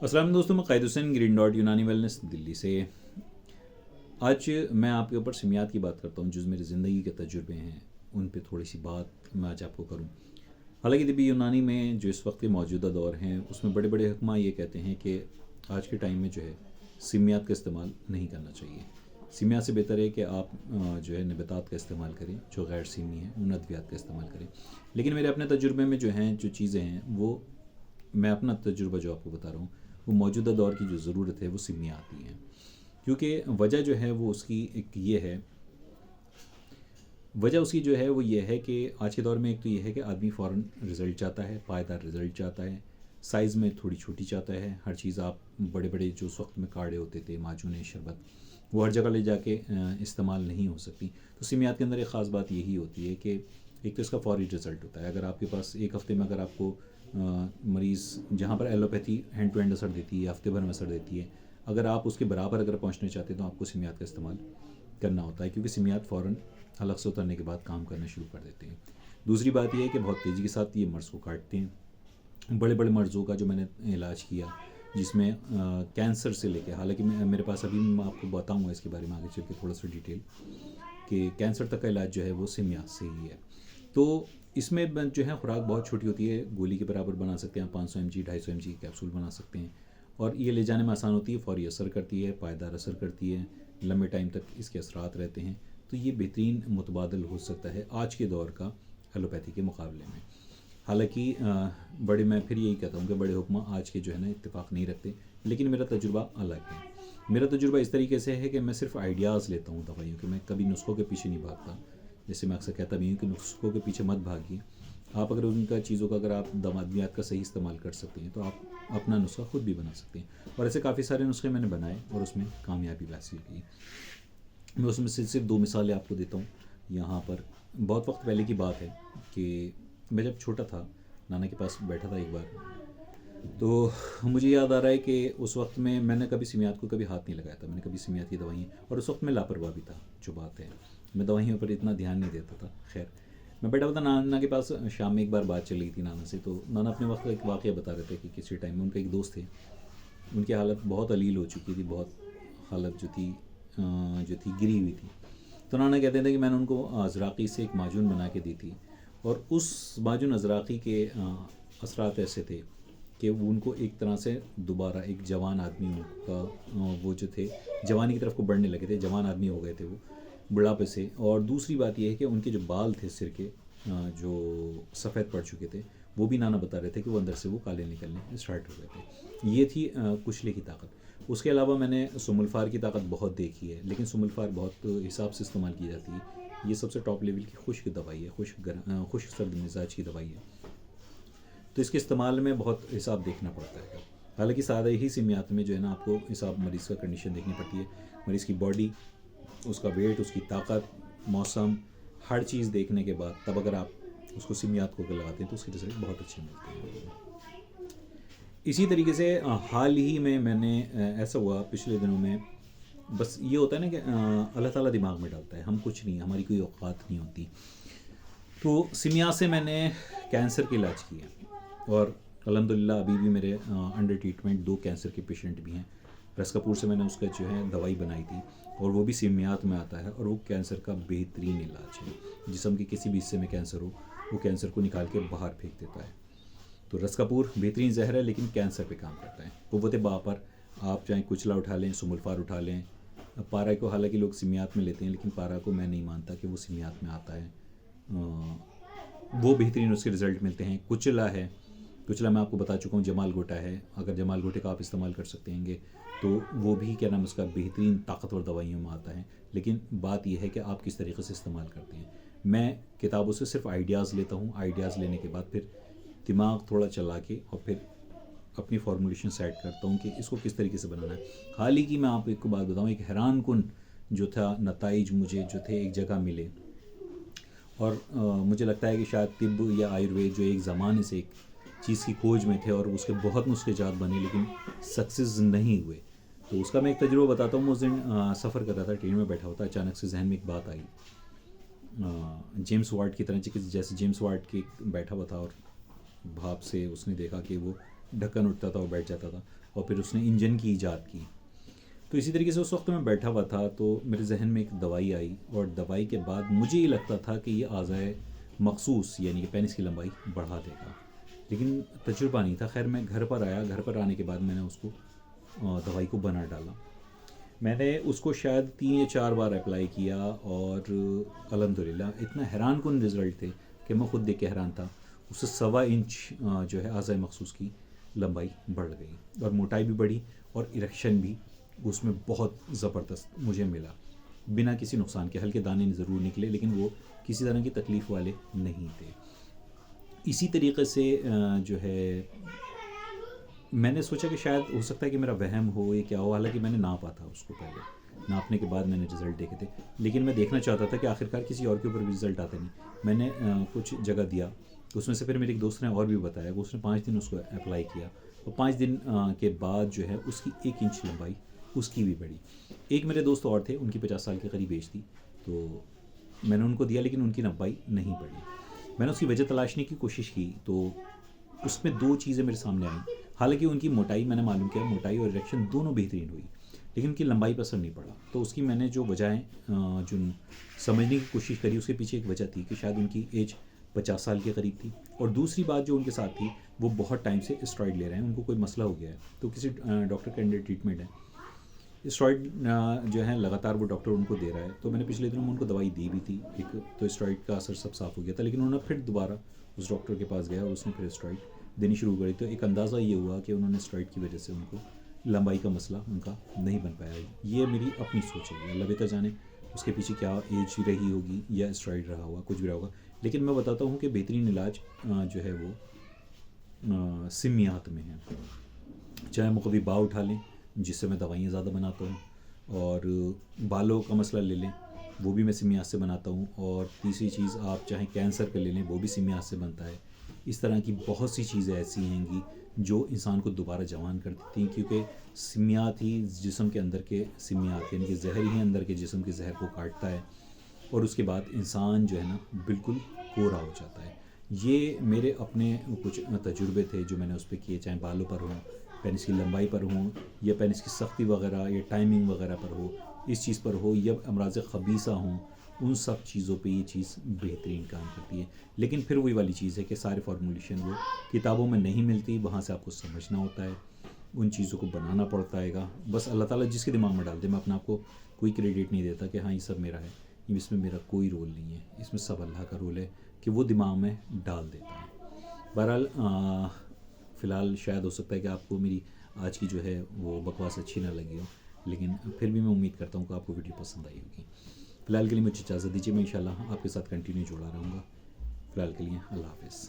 السلام علیکم دوستوں، میں قائد حسین گرین ڈاٹ یونانی ویلنس دلی سے۔ آج میں آپ کے اوپر سمیات کی بات کرتا ہوں، جو میری زندگی کے تجربے ہیں ان پہ تھوڑی سی بات میں آج آپ کو کروں۔ حالانکہ طبی یونانی میں جو اس وقت کے موجودہ دور ہیں اس میں بڑے بڑے حکماء یہ کہتے ہیں کہ آج کے ٹائم میں جو ہے سمیات کا استعمال نہیں کرنا چاہیے۔ سمیات سے بہتر ہے کہ آپ جو ہے نباتات کا استعمال کریں جو غیر سیمی ہیں، ان ادویات کا استعمال کریں۔ لیکن میرے اپنے تجربے میں جو چیزیں ہیں وہ میں اپنا تجربہ جو آپ کو بتا رہا ہوں وہ موجودہ دور کی جو ضرورت ہے وہ سمیاتی ہیں، کیونکہ وجہ جو ہے وہ اس کی ایک یہ ہے، وجہ اس کی جو ہے وہ یہ ہے کہ آج کے دور میں ایک تو یہ ہے کہ آدمی فوراً رزلٹ چاہتا ہے، پائیدار رزلٹ چاہتا ہے، سائز میں تھوڑی چھوٹی چاہتا ہے، ہر چیز آپ بڑے بڑے جو اس وقت میں کاڑے ہوتے تھے، معجون شربت، وہ ہر جگہ لے جا کے استعمال نہیں ہو سکتی۔ تو سمیات کے اندر ایک خاص بات یہی ہوتی ہے کہ ایک تو اس کا فوری رزلٹ ہوتا ہے۔ اگر آپ کے پاس ایک ہفتے میں اگر آپ کو مریض جہاں پر ایلوپیتھی ہینڈ ٹو ہینڈ اثر دیتی ہے، ہفتے بھر میں اثر دیتی ہے، اگر آپ اس کے برابر اگر پہنچنا چاہتے ہیں تو آپ کو سمیات کا استعمال کرنا ہوتا ہے، کیونکہ سمیات فوراً حلق سے اترنے کے بعد کام کرنا شروع کر دیتے ہیں۔ دوسری بات یہ ہے کہ بہت تیزی کے ساتھ یہ مرض کو کاٹتے ہیں۔ بڑے بڑے مرضوں کا جو میں نے علاج کیا، جس میں کینسر سے لے کے، حالانکہ میرے پاس ابھی میں آپ کو بتاؤں گا اس کے بارے میں آگے چل کے تھوڑا سا ڈیٹیل، کہ کینسر تک کا علاج جو ہے وہ سمیات سے ہی ہے۔ تو اس میں جو ہے خوراک بہت چھوٹی ہوتی ہے، گولی کے برابر بنا سکتے ہیں، 500 mg 250 mg کیپسول بنا سکتے ہیں، اور یہ لے جانے میں آسان ہوتی ہے، فوری اثر کرتی ہے، پائیدار اثر کرتی ہے، لمبے ٹائم تک اس کے اثرات رہتے ہیں۔ تو یہ بہترین متبادل ہو سکتا ہے آج کے دور کا ایلوپیتھی کے مقابلے میں۔ حالانکہ میں پھر یہی کہتا ہوں کہ بڑے حکماں آج کے جو ہے نا اتفاق نہیں رکھتے، لیکن میرا تجربہ الگ ہے۔ میرا تجربہ اس طریقے سے ہے کہ میں صرف آئیڈیاز لیتا ہوں دوائیوں کے، میں کبھی نسخوں کے پیچھے نہیں بھاگتا۔ جیسے میں اکثر کہتا بھی ہوں کہ نسخوں کے پیچھے مت بھاگیے، آپ اگر ان کا چیزوں کا اگر آپ ادویات کا صحیح استعمال کر سکتے ہیں تو آپ اپنا نسخہ خود بھی بنا سکتے ہیں، اور ایسے کافی سارے نسخے میں نے بنائے اور اس میں کامیابی بھی حاصل کی۔ میں اس میں سے صرف 2 مثالیں آپ کو دیتا ہوں یہاں پر۔ بہت وقت پہلے کی بات ہے کہ میں جب چھوٹا تھا نانا کے پاس بیٹھا تھا ایک بار، تو مجھے یاد آ رہا ہے کہ اس وقت میں نے کبھی سمیات کو کبھی ہاتھ نہیں لگایا تھا، میں نے کبھی سمیات کی دوائیں، اور اس وقت میں لاپرواہ بھی تھا، جو بات ہے میں دوائیوں پر اتنا دھیان نہیں دیتا تھا۔ خیر، میں بیٹھا ہوا تھا نانا کے پاس، شام میں ایک بار بات چل رہی تھی نانا سے، تو نانا اپنے وقت ایک واقعہ بتا رہے تھے کہ کسی ٹائم میں ان کا ایک دوست تھے، ان کی حالت بہت علیل ہو چکی تھی، بہت حالت جو تھی گری ہوئی تھی۔ تو نانا کہتے تھے کہ میں نے ان کو ازراقی سے ایک معجون بنا کے دی تھی، اور اس معجون ازراقی کے اثرات ایسے تھے کہ وہ ان کو ایک طرح سے دوبارہ ایک جوان آدمی کا وہ جو تھے جوانی کی طرف کو بڑھنے لگے تھے، جوان آدمی ہو گئے تھے وہ بڑھاپے سے۔ اور دوسری بات یہ ہے کہ ان کے جو بال تھے سر کے جو سفید پڑ چکے تھے، وہ بھی نانا بتا رہے تھے کہ وہ اندر سے وہ کالے نکلنے اسٹارٹ ہو گئے تھے۔ یہ تھی کچلے کی طاقت۔ اس کے علاوہ میں نے سم الفار کی طاقت بہت دیکھی ہے، لیکن سم الفار بہت حساب سے استعمال کی جاتی ہے۔ یہ سب سے ٹاپ لیول کی خشک دوائی ہے، خشک سرد مزاج کی دوائی ہے، تو اس کے استعمال میں بہت حساب دیکھنا پڑتا ہے۔ حالانکہ سادہ ہی سمیات میں جو ہے نا آپ کو حساب مریض کا کنڈیشن دیکھنی پڑتی ہے، مریض کی باڈی، اس کا ویٹ، اس کی طاقت، موسم، ہر چیز دیکھنے کے بعد تب اگر آپ اس کو سمیات کو لگاتے ہیں تو اس کے رزلٹ بہت اچھے ملتے ہیں۔ اسی طریقے سے حال ہی میں نے ایسا ہوا پچھلے دنوں میں، بس یہ ہوتا ہے نا کہ اللہ تعالیٰ دماغ میں ڈالتا ہے، ہم کچھ نہیں، ہماری کوئی اوقات نہیں ہوتی۔ تو سمیات سے میں نے کینسر کا علاج کیا، اور الحمدللہ ابھی بھی میرے انڈر ٹریٹمنٹ 2 کینسر کے پیشنٹ بھی ہیں۔ رس کپور سے میں نے اس کا جو ہے دوائی بنائی تھی، اور وہ بھی سمیات میں آتا ہے، اور وہ کینسر کا بہترین علاج ہے۔ جسم کے کسی بھی حصے میں کینسر ہو، وہ کینسر کو نکال کے باہر پھینک دیتا ہے۔ تو رس کپور بہترین زہر ہے، لیکن کینسر پہ کام کرتا ہے۔ قوت با پر آپ چاہیں کچلا اٹھا لیں، سم الفار اٹھا لیں، پارا کو حالانکہ لوگ سمیات میں لیتے ہیں، لیکن پارا کو میں نہیں مانتا کہ وہ سمیات میں آتا ہے، وہ بہترین اس کے رزلٹ ملتے ہیں۔ کچلا ہے، کچلا میں آپ کو بتا چکا ہوں، جمال گوٹا ہے، اگر جمال گوٹے کا آپ استعمال کر سکتے ہیں گے تو وہ بھی کیا نام اس کا بہترین طاقتور دوائیوں میں آتا ہے، لیکن بات یہ ہے کہ آپ کس طریقے سے استعمال کرتے ہیں۔ میں کتابوں سے صرف آئیڈیاز لیتا ہوں، آئیڈیاز لینے کے بعد پھر دماغ تھوڑا چلا کے اور پھر اپنی فارمولیشن سیٹ کرتا ہوں کہ اس کو کس طریقے سے بنانا ہے۔ حال ہی کی میں آپ کو بات بتاؤں، ایک حیران کن جو تھا نتائج مجھے جو تھے ایک جگہ ملے، اور مجھے لگتا ہے کہ شاید طب یا آیوروید جو ایک زمانے سے ایک چیز کی کھوج میں تھے، اور اس کے بہت نسخے جات بنے لیکن سکسیز نہیں ہوئے۔ تو اس کا میں ایک تجربہ بتاتا ہوں۔ اس دن سفر کر رہا تھا، ٹرین میں بیٹھا ہوتا، اچانک سے ذہن میں ایک بات آئی، جیمس واٹ کی طرح، جیسے جیمس واٹ کے بیٹھا ہوا تھا اور بھاپ سے اس نے دیکھا کہ وہ ڈھکن اٹھتا تھا اور بیٹھ جاتا تھا، اور پھر اس نے انجن کی ایجاد کی. تو اسی طریقے سے اس وقت میں بیٹھا ہوا تھا تو میرے ذہن میں ایک دوائی آئی، اور دوائی کے بعد مجھے یہ لگتا تھا کہ یہ اعضائے مخصوص یعنی کہ پینس کی لمبائی بڑھا دے گا، لیکن تجربہ نہیں تھا. خیر میں گھر پر آیا، گھر پر آنے کے بعد میں نے اس کو دوائی کو بنا ڈالا. میں نے اس کو شاید 3 یا 4 بار اپلائی کیا، اور الحمدللہ اتنا حیران کن رزلٹ تھے کہ میں خود دیکھ کے حیران تھا. اس سے 1.25 انچ جو ہے اعضائے مخصوص کی لمبائی بڑھ گئی، اور موٹائی بھی بڑھی، اور اریکشن بھی اس میں بہت زبردست مجھے ملا، بنا کسی نقصان کے. ہلکے دانے ضرور نکلے لیکن وہ کسی طرح کی تکلیف والے نہیں تھے. اسی طریقے سے جو ہے میں نے سوچا کہ شاید ہو سکتا ہے کہ میرا وہم ہو یا کیا ہو، حالانکہ میں نے ناپا تھا اس کو پہلے، ناپنے کے بعد میں نے رزلٹ دیکھے تھے، لیکن میں دیکھنا چاہتا تھا کہ آخرکار کسی اور کے اوپر بھی رزلٹ آتے نہیں. میں نے کچھ جگہ دیا، اس میں سے پھر میرے ایک دوست نے اور بھی بتایا، اس نے 5 دن اس کو اپلائی کیا، اور 5 دن کے بعد جو ہے اس کی 1 انچ لمبائی اس کی بھی بڑھی. ایک میرے دوست اور تھے، ان کی 50 سال کے قریب ایج تھی، تو میں نے ان کو دیا لیکن ان کی لمبائی نہیں بڑھی. میں نے اس کی وجہ تلاشنے کی کوشش کی تو اس میں 2 چیزیں میرے سامنے آئیں. حالانکہ ان کی موٹائی میں نے معلوم کیا، موٹائی اور اریکشن دونوں بہترین ہوئی، لیکن ان کی لمبائی پر اثر نہیں پڑا. تو اس کی میں نے جو وجہیں جو سمجھنے کی کوشش کری، اس کے پیچھے ایک وجہ تھی کہ شاید ان کی ایج 50 سال کے قریب تھی، اور دوسری بات جو ان کے ساتھ تھی، وہ بہت ٹائم سے اسٹرائڈ لے رہے ہیں، ان کو کوئی مسئلہ ہو گیا ہے، تو کسی ڈاکٹر کے انڈر ٹریٹمنٹ ہے. اسٹرائڈ جو ہے لگاتار وہ ڈاکٹر ان کو دے رہا ہے. تو میں نے پچھلے دنوں میں ان کو دوائی دی بھی تھی ایک، تو اسٹرائڈ کا اثر سب صاف ہو گیا تھا، لیکن انہوں نے پھر دوبارہ اس ڈاکٹر کے پاس گیا اور اس نے پھر اسٹرائڈ دینی شروع کری. تو ایک اندازہ یہ ہوا کہ انہوں نے اسٹرائڈ کی وجہ سے ان کو لمبائی کا مسئلہ ان کا نہیں بن پایا. یہ میری اپنی سوچ ہے، اللہ بہتر جانے اس کے پیچھے کیا ایج رہی ہوگی یا اسٹرائڈ رہا ہوگا، کچھ بھی رہا ہوگا. لیکن میں بتاتا ہوں کہ بہترین علاج جو ہے وہ سمیات میں ہے. چاہے مقوی باؤ اٹھا لیں جس سے میں دوائیاں زیادہ بناتا ہوں، اور بالوں کا مسئلہ لے لیں، وہ بھی میں سمیات سے بناتا ہوں. اور تیسری چیز آپ چاہیں کینسر کا لے لیں، وہ بھی سمیات سے بنتا ہے. اس طرح کی بہت سی چیزیں ایسی ہیں گی جو انسان کو دوبارہ جوان کر دیتی ہیں، کیونکہ سمیات ہی جسم کے اندر کے سمیات یعنی کہ زہر ہی اندر کے جسم کے زہر کو کاٹتا ہے، اور اس کے بعد انسان جو ہے نا بالکل کورا ہو جاتا ہے. یہ میرے اپنے کچھ تجربے تھے جو میں نے اس پہ کیے، چاہے بالوں پر ہوں، پینس کی لمبائی پر ہوں، یا پینس کی سختی وغیرہ یا ٹائمنگ وغیرہ پر ہو، اس چیز پر ہو، یا امراض خبیثہ ہوں، ان سب چیزوں پہ یہ چیز بہترین کام کرتی ہے. لیکن پھر وہی والی چیز ہے کہ سارے فارمولیشن وہ کتابوں میں نہیں ملتی، وہاں سے آپ کو سمجھنا ہوتا ہے، ان چیزوں کو بنانا پڑتا ہے گا. بس اللہ تعالیٰ جس کے دماغ میں ڈال دے، میں اپنے آپ کو کوئی کریڈٹ نہیں دیتا کہ ہاں یہ سب میرا ہے، اس میں میرا کوئی رول نہیں ہے، اس میں سب اللہ کا رول ہے کہ وہ دماغ میں ڈال دیتا ہے. بہرحال فی الحال شاید ہو سکتا ہے کہ آپ کو میری آج کی جو ہے وہ بکواس اچھی نہ لگی ہو، لیکن پھر بھی میں امید کرتا ہوں کہ آپ کو ویڈیو پسند آئی ہوگی. فی الحال کے لیے مجھے اجازت دیجیے، میں انشاءاللہ آپ کے ساتھ کنٹینیو جڑا رہوں گا. فی الحال کے لیے اللہ حافظ.